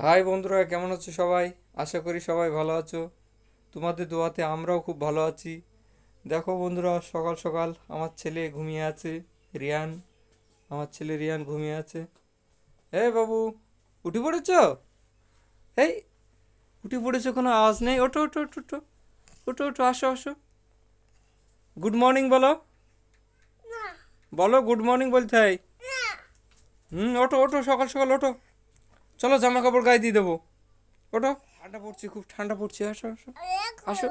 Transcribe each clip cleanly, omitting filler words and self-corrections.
High বন্ধুরা, কেমন আছো সবাই? আশা করি সবাই ভালো আছো। তোমাদের দোয়াতে আমরাও খুব ভালো আছি। দেখো বন্ধুরা, সকাল সকাল আমার ছেলে ঘুমিয়ে আছে। রিয়ান, আমার ছেলে রিয়ান ঘুমিয়ে আছে। এই বাবু, উঠে পড়েছো? এই, উঠে পড়েছো, কোনো আওয়াজ নেই। ওঠো ওঠো ওঠো ওঠো, ওঠো ওঠো, আসো আসো। গুড মর্নিং বলো, বলো গুড মর্নিং বলতে হয়। ওঠো ওঠো, সকাল সকাল ওঠো। চলো জামা কাপড় গায়ে দিয়ে দেবো। ওঠো, ঠান্ডা পড়ছে, খুব ঠান্ডা পড়ছে। আসো আসো আসো।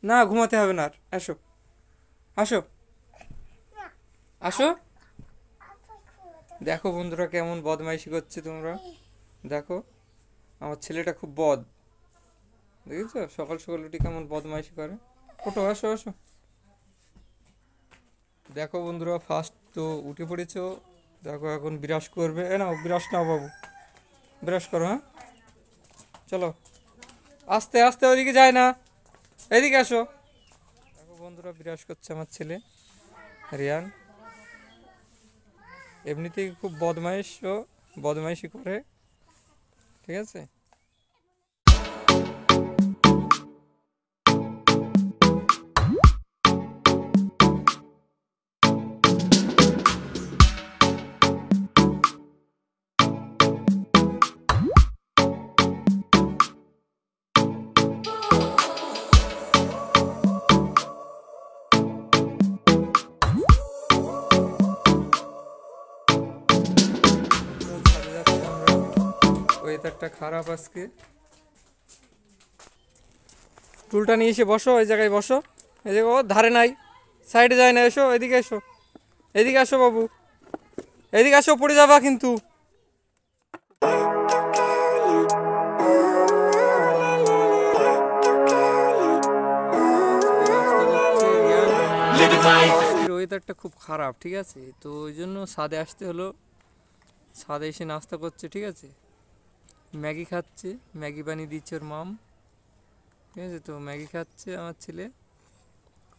না, ঘুমাতে হবে না আর, আসো আসো আসো। দেখো বন্ধুরা, কেমন বদমাইশি করছে তোমরা। দেখো, আমার ছেলেটা খুব দেখেছো সকাল সকাল উঠে কেমন বদমাইশি করে। ওঠো, আসো আসো। দেখো বন্ধুরা, ফার্স্ট তো উঠে পড়েছো। দেখো এখন ব্রাশ করবে। নাও ব্রাশ, নাও বাবু, ব্রাশ করো। হ্যাঁ, চলো। আস্তে আস্তে, ওইদিকে যায় না, এদিকে আসো। দেখো বন্ধুরা, ব্রাশ করছে আমার ছেলে রিয়ান। এমনিতেই খুব বদমাইশ, ও বদমাইশি করে, ঠিক আছে। ছাদে যাচ্ছি আমরা। ওয়েদারটা খারাপ আজকে। টুলটা নিয়ে এসে বসো, ওই জায়গায় বসো। এই জায়গায়, ও ধারে নাই, সাইডে যায় না। এসো এদিকে, এসো এদিকে, আসো বাবু, এদিকে আসো, পড়ে যাবা কিন্তু। আজকের ওয়েদারটা খুব খারাপ, ঠিক আছে, তো ওই জন্য ছাদে আসতে হলো। ছাদে এসে নাস্তা করছে, ঠিক আছে। ম্যাগি খাচ্ছে, ম্যাগি বানিয়ে দিচ্ছে ওর মাম, ঠিক আছে। তো ম্যাগি খাচ্ছে আমার ছেলে।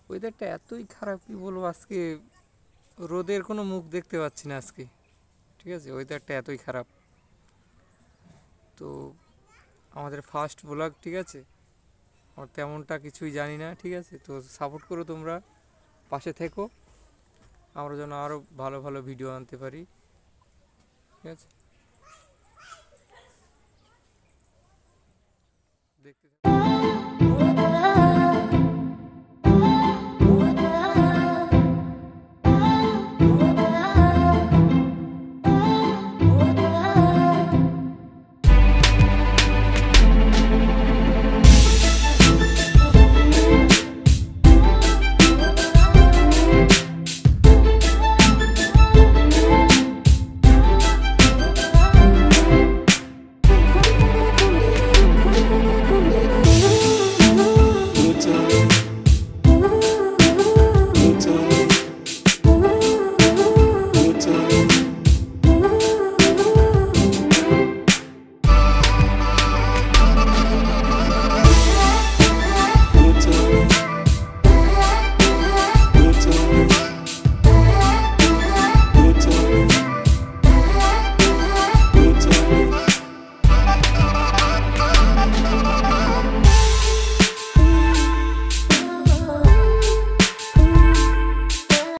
ওয়েদারটা এতই খারাপ, কি বলবো আজকে। রোদের কোনো মুখ দেখতে পাচ্ছি না আজকে, ঠিক আছে। ওয়েদারটা এতই খারাপ। তো আমাদের ফার্স্ট ব্লগ, ঠিক আছে। আমার তেমনটা কিছুই জানি না, ঠিক আছে। তো সাপোর্ট করো তোমরা, পাশে থেকো, আমরা যেন আরও ভালো ভালো ভিডিও আনতে পারি, ঠিক আছে। দেখতে থাকো।